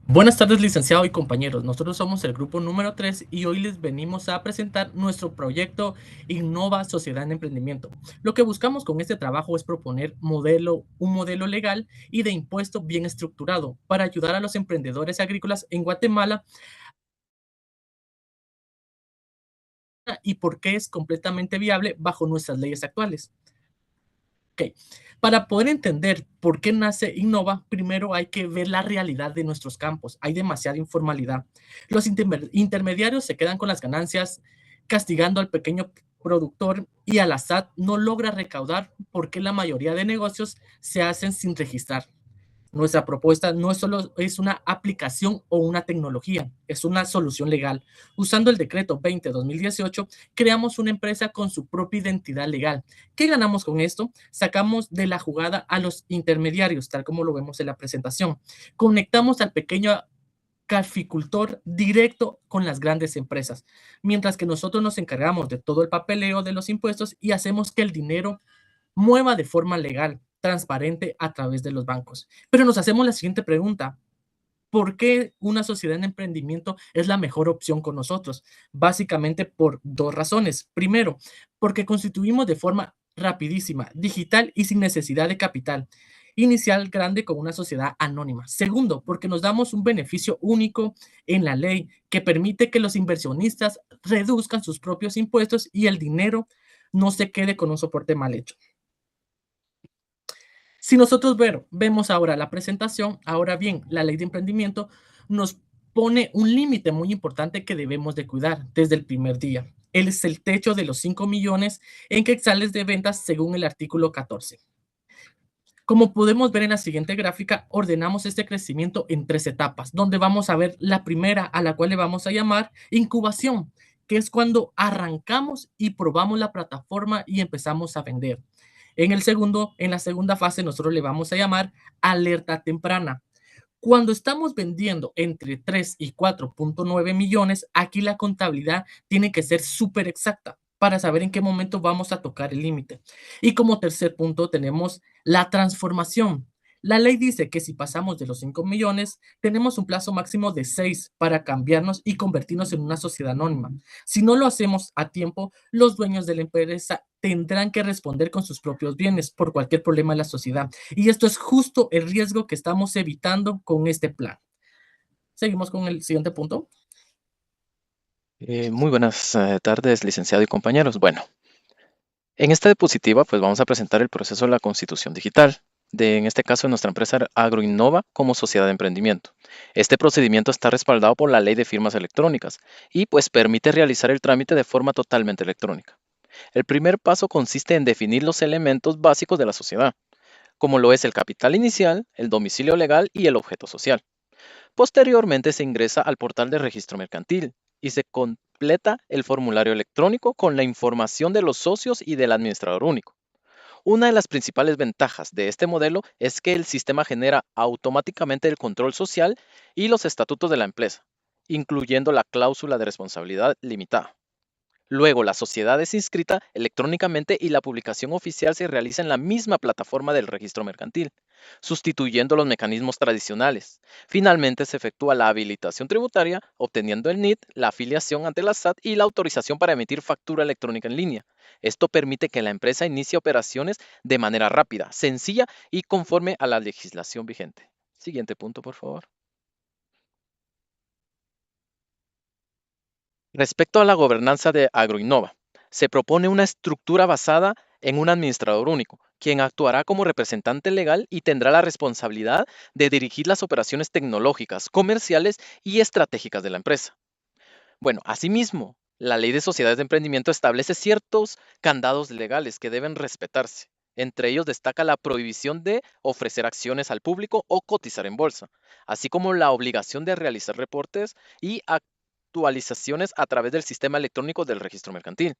Buenas tardes, licenciado y compañeros. Nosotros somos el grupo número 3 y hoy les venimos a presentar nuestro proyecto Innova Sociedad en Emprendimiento. Lo que buscamos con este trabajo es proponer un modelo legal y de impuesto bien estructurado para ayudar a los emprendedores agrícolas en Guatemala y por qué es completamente viable bajo nuestras leyes actuales. Ok, para poder entender por qué nace Innova, primero hay que ver la realidad de nuestros campos. Hay demasiada informalidad. Los intermediarios se quedan con las ganancias, castigando al pequeño productor y a la SAT no logra recaudar porque la mayoría de negocios se hacen sin registrar. Nuestra propuesta no es solo es una aplicación o una tecnología, es una solución legal. Usando el decreto 20-2018, creamos una empresa con su propia identidad legal. ¿Qué ganamos con esto? Sacamos de la jugada a los intermediarios, tal como lo vemos en la presentación. Conectamos al pequeño caficultor directo con las grandes empresas, mientras que nosotros nos encargamos de todo el papeleo de los impuestos y hacemos que el dinero mueva de forma legal, transparente a través de los bancos. Pero nos hacemos la siguiente pregunta. ¿Por qué una sociedad en emprendimiento es la mejor opción con nosotros? Básicamente por dos razones. Primero, porque constituimos de forma rapidísima, digital y sin necesidad de capital inicial grande con una sociedad anónima. Segundo, porque nos damos un beneficio único en la ley que permite que los inversionistas reduzcan sus propios impuestos y el dinero no se quede con un soporte mal hecho. Si nosotros vemos ahora la presentación, ahora bien, la ley de emprendimiento nos pone un límite muy importante que debemos de cuidar desde el primer día. Él es el techo de los 5 millones en quetzales de ventas según el artículo 14. Como podemos ver en la siguiente gráfica, ordenamos este crecimiento en tres etapas, donde vamos a ver la primera, a la cual le vamos a llamar incubación, que es cuando arrancamos y probamos la plataforma y empezamos a vender. En la segunda fase, nosotros le vamos a llamar alerta temprana. Cuando estamos vendiendo entre 3 y 4.9 millones, aquí la contabilidad tiene que ser súper exacta para saber en qué momento vamos a tocar el límite. Y como tercer punto tenemos la transformación. La ley dice que si pasamos de los 5 millones, tenemos un plazo máximo de 6 para cambiarnos y convertirnos en una sociedad anónima. Si no lo hacemos a tiempo, los dueños de la empresa tendrán que responder con sus propios bienes por cualquier problema de la sociedad. Y esto es justo el riesgo que estamos evitando con este plan. Seguimos con el siguiente punto. Muy buenas tardes, licenciado y compañeros. Bueno, en esta diapositiva pues vamos a presentar el proceso de la constitución digital, en este caso de nuestra empresa Agroinnova como sociedad de emprendimiento. Este procedimiento está respaldado por la ley de firmas electrónicas y pues permite realizar el trámite de forma totalmente electrónica. El primer paso consiste en definir los elementos básicos de la sociedad, como lo es el capital inicial, el domicilio legal y el objeto social. Posteriormente se ingresa al portal de registro mercantil y se completa el formulario electrónico con la información de los socios y del administrador único. Una de las principales ventajas de este modelo es que el sistema genera automáticamente el control social y los estatutos de la empresa, incluyendo la cláusula de responsabilidad limitada. Luego, la sociedad es inscrita electrónicamente y la publicación oficial se realiza en la misma plataforma del registro mercantil, sustituyendo los mecanismos tradicionales. Finalmente, se efectúa la habilitación tributaria, obteniendo el NIT, la afiliación ante la SAT y la autorización para emitir factura electrónica en línea. Esto permite que la empresa inicie operaciones de manera rápida, sencilla y conforme a la legislación vigente. Siguiente punto, por favor. Respecto a la gobernanza de Agroinnova, se propone una estructura basada en un administrador único, quien actuará como representante legal y tendrá la responsabilidad de dirigir las operaciones tecnológicas, comerciales y estratégicas de la empresa. Bueno, asimismo, la ley de sociedades de emprendimiento establece ciertos candados legales que deben respetarse. Entre ellos destaca la prohibición de ofrecer acciones al público o cotizar en bolsa, así como la obligación de realizar reportes y actualizaciones a través del sistema electrónico del registro mercantil.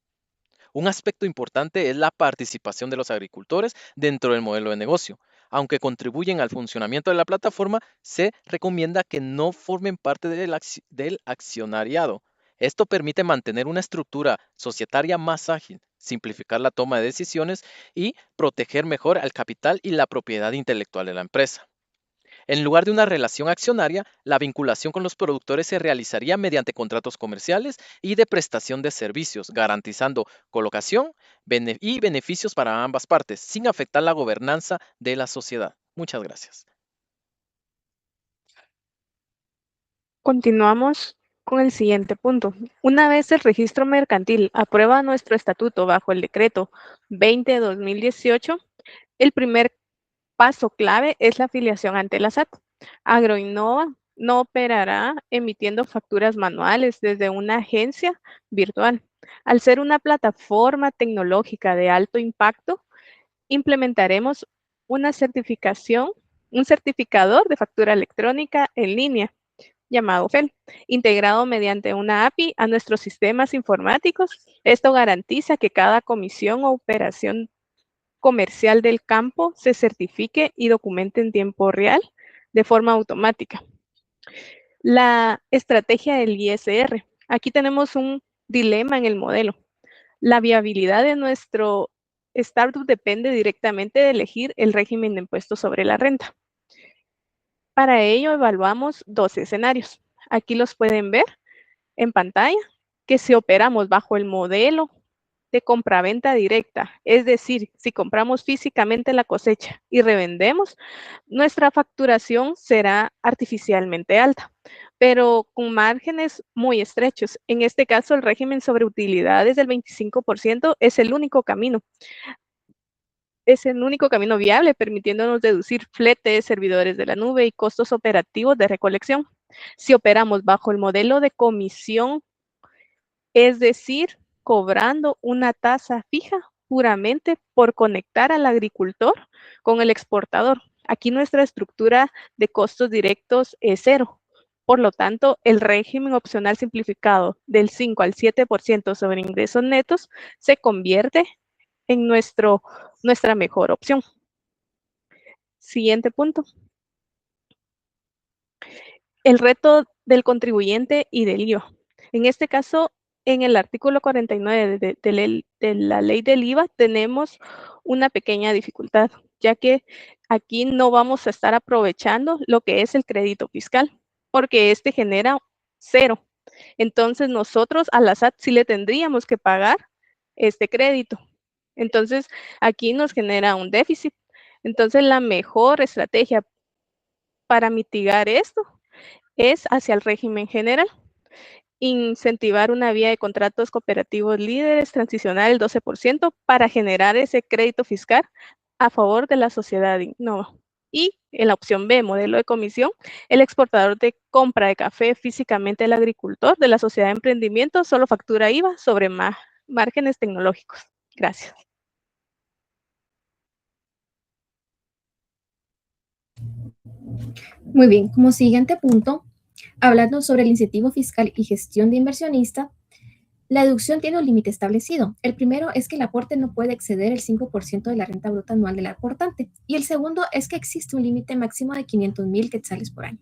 Un aspecto importante es la participación de los agricultores dentro del modelo de negocio. Aunque contribuyen al funcionamiento de la plataforma, se recomienda que no formen parte del accionariado. Esto permite mantener una estructura societaria más ágil, simplificar la toma de decisiones y proteger mejor al capital y la propiedad intelectual de la empresa. En lugar de una relación accionaria, la vinculación con los productores se realizaría mediante contratos comerciales y de prestación de servicios, garantizando colocación y beneficios para ambas partes, sin afectar la gobernanza de la sociedad. Muchas gracias. Continuamos con el siguiente punto. Una vez el registro mercantil aprueba nuestro estatuto bajo el decreto 20/2018, el primer paso clave es la afiliación ante la SAT. Agroinnova no operará emitiendo facturas manuales desde una agencia virtual. Al ser una plataforma tecnológica de alto impacto, implementaremos una certificación, un certificador de factura electrónica en línea llamado FEL, integrado mediante una API a nuestros sistemas informáticos. Esto garantiza que cada comisión o operación comercial del campo se certifique y documente en tiempo real de forma automática. La estrategia del ISR. Aquí tenemos un dilema en el modelo. La viabilidad de nuestro startup depende directamente de elegir el régimen de impuestos sobre la renta. Para ello evaluamos dos escenarios. Aquí los pueden ver en pantalla, que si operamos bajo el modelo de compraventa directa, es decir, si compramos físicamente la cosecha y revendemos, nuestra facturación será artificialmente alta, pero con márgenes muy estrechos. En este caso, el régimen sobre utilidades del 25% es el único camino. Es el único camino viable, permitiéndonos deducir fletes, servidores de la nube y costos operativos de recolección. Si operamos bajo el modelo de comisión, es decir, cobrando una tasa fija puramente por conectar al agricultor con el exportador. Aquí nuestra estructura de costos directos es cero. Por lo tanto, el régimen opcional simplificado del 5 al 7% sobre ingresos netos se convierte en nuestra mejor opción. Siguiente punto. El reto del contribuyente y del IVA. En este caso, en el artículo 49 de la ley del IVA tenemos una pequeña dificultad, ya que aquí no vamos a estar aprovechando lo que es el crédito fiscal, porque este genera cero. Entonces nosotros a la SAT sí le tendríamos que pagar este crédito. Entonces aquí nos genera un déficit. Entonces la mejor estrategia para mitigar esto es hacia el régimen general. Incentivar una vía de contratos cooperativos líderes transicional el 12% para generar ese crédito fiscal a favor de la sociedad Innova. Y en la opción B, modelo de comisión, el exportador de compra de café físicamente al agricultor de la sociedad de emprendimiento solo factura IVA sobre márgenes tecnológicos. Gracias. Muy bien, como siguiente punto, hablando sobre el incentivo fiscal y gestión de inversionista, la deducción tiene un límite establecido. El primero es que el aporte no puede exceder el 5% de la renta bruta anual del aportante. Y el segundo es que existe un límite máximo de 500,000 quetzales por año.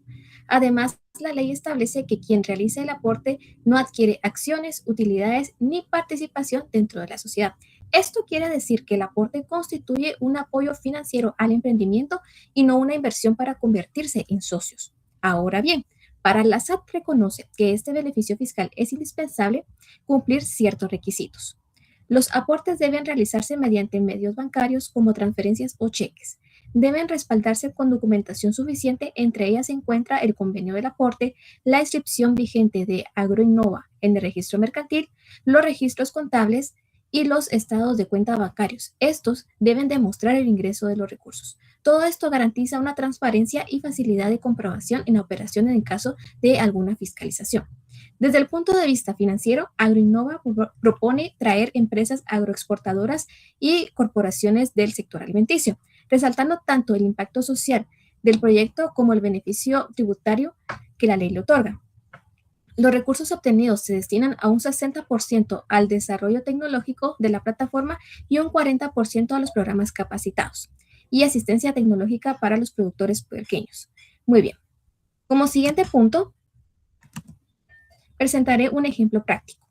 Además, la ley establece que quien realice el aporte no adquiere acciones, utilidades ni participación dentro de la sociedad. Esto quiere decir que el aporte constituye un apoyo financiero al emprendimiento y no una inversión para convertirse en socios. Ahora bien, para la SAT reconoce que este beneficio fiscal es indispensable cumplir ciertos requisitos. Los aportes deben realizarse mediante medios bancarios como transferencias o cheques. Deben respaldarse con documentación suficiente, entre ellas se encuentra el convenio del aporte, la inscripción vigente de Agroinnova en el registro mercantil, los registros contables y los estados de cuenta bancarios. Estos deben demostrar el ingreso de los recursos. Todo esto garantiza una transparencia y facilidad de comprobación en la operación en el caso de alguna fiscalización. Desde el punto de vista financiero, Agroinnova propone traer empresas agroexportadoras y corporaciones del sector alimenticio, resaltando tanto el impacto social del proyecto como el beneficio tributario que la ley le otorga. Los recursos obtenidos se destinan a un 60% al desarrollo tecnológico de la plataforma y un 40% a los programas capacitados y asistencia tecnológica para los productores pequeños. Muy bien. Como siguiente punto, presentaré un ejemplo práctico.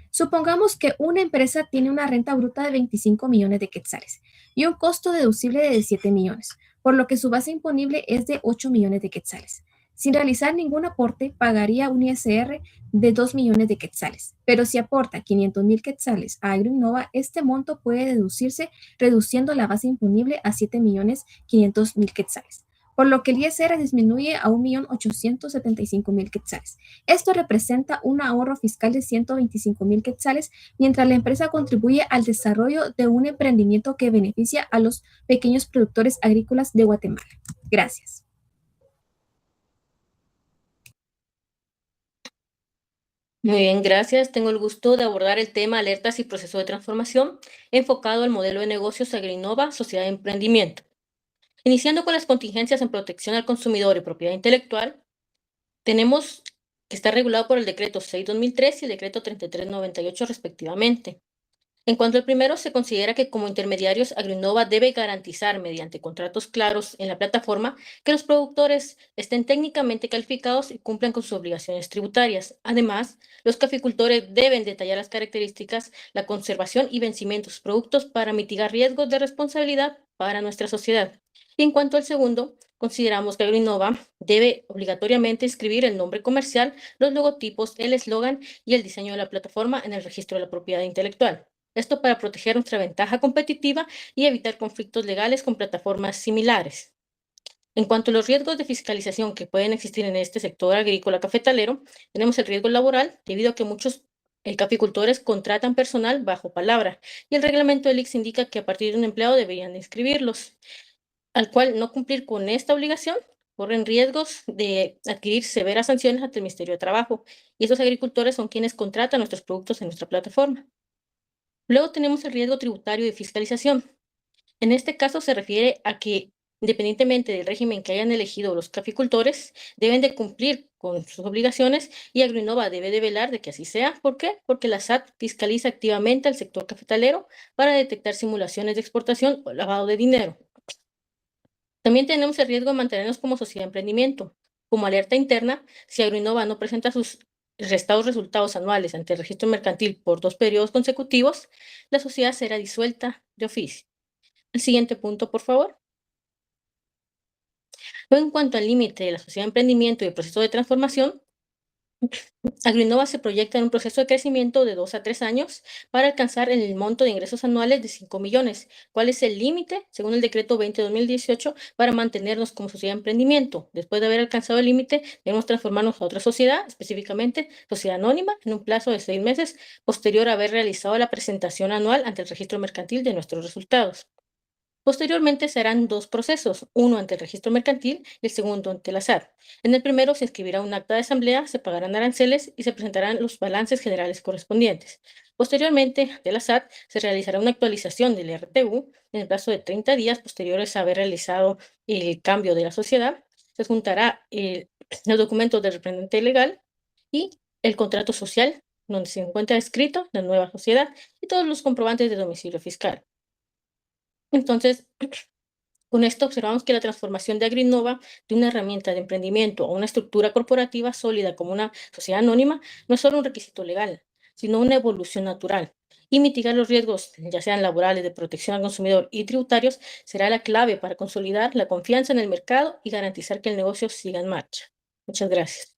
Supongamos que una empresa tiene una renta bruta de 25 millones de quetzales y un costo deducible de 7 millones, por lo que su base imponible es de 8 millones de quetzales. Sin realizar ningún aporte, pagaría un ISR de 2 millones de quetzales, pero si aporta 500,000 quetzales a Agroinnova, este monto puede deducirse reduciendo la base imponible a 7,500,000 quetzales, por lo que el ISR disminuye a 1,875,000 quetzales. Esto representa un ahorro fiscal de 125,000 quetzales, mientras la empresa contribuye al desarrollo de un emprendimiento que beneficia a los pequeños productores agrícolas de Guatemala. Gracias. Muy bien, gracias. Tengo el gusto de abordar el tema alertas y proceso de transformación enfocado al modelo de negocios Agroinnova, sociedad de emprendimiento. Iniciando con las contingencias en protección al consumidor y propiedad intelectual, tenemos que está regulado por el decreto 6/2003 y el decreto 3398 respectivamente. En cuanto al primero, se considera que como intermediarios, Agroinnova debe garantizar mediante contratos claros en la plataforma que los productores estén técnicamente calificados y cumplan con sus obligaciones tributarias. Además, los caficultores deben detallar las características, la conservación y vencimiento de sus productos para mitigar riesgos de responsabilidad para nuestra sociedad. Y en cuanto al segundo, consideramos que Agroinnova debe obligatoriamente inscribir el nombre comercial, los logotipos, el eslogan y el diseño de la plataforma en el registro de la propiedad intelectual. Esto para proteger nuestra ventaja competitiva y evitar conflictos legales con plataformas similares. En cuanto a los riesgos de fiscalización que pueden existir en este sector agrícola cafetalero, tenemos el riesgo laboral, debido a que muchos caficultores contratan personal bajo palabra, y el reglamento del ICS indica que a partir de un empleado deberían inscribirlos, al cual no cumplir con esta obligación corren riesgos de adquirir severas sanciones ante el Ministerio de Trabajo, y estos agricultores son quienes contratan nuestros productos en nuestra plataforma. Luego tenemos el riesgo tributario de fiscalización. En este caso se refiere a que, independientemente del régimen que hayan elegido los caficultores, deben de cumplir con sus obligaciones y Agroinnova debe de velar de que así sea. ¿Por qué? Porque la SAT fiscaliza activamente al sector cafetalero para detectar simulaciones de exportación o lavado de dinero. También tenemos el riesgo de mantenernos como sociedad de emprendimiento. Como alerta interna, si Agroinnova no presenta sus restados resultados anuales ante el registro mercantil por 2 periodos consecutivos, la sociedad será disuelta de oficio. El siguiente punto, por favor. Luego, en cuanto al límite de la sociedad de emprendimiento y el proceso de transformación, Agroinnova se proyecta en un proceso de crecimiento de 2 a 3 años para alcanzar el monto de ingresos anuales de 5 millones. ¿Cuál es el límite? Según el decreto 20/2018, para mantenernos como sociedad de emprendimiento. Después de haber alcanzado el límite, debemos transformarnos a otra sociedad, específicamente sociedad anónima, en un plazo de 6 meses, posterior a haber realizado la presentación anual ante el registro mercantil de nuestros resultados. Posteriormente se harán 2 procesos, uno ante el registro mercantil y el segundo ante la SAT. En el primero se inscribirá un acta de asamblea, se pagarán aranceles y se presentarán los balances generales correspondientes. Posteriormente, ante la SAT, se realizará una actualización del RTU en el plazo de 30 días posteriores a haber realizado el cambio de la sociedad. Se juntará los documentos del representante legal y el contrato social, donde se encuentra escrito la nueva sociedad y todos los comprobantes de domicilio fiscal. Entonces, con esto observamos que la transformación de Agroinnova de una herramienta de emprendimiento a una estructura corporativa sólida como una sociedad anónima no es solo un requisito legal, sino una evolución natural. Y mitigar los riesgos, ya sean laborales, de protección al consumidor y tributarios, será la clave para consolidar la confianza en el mercado y garantizar que el negocio siga en marcha. Muchas gracias.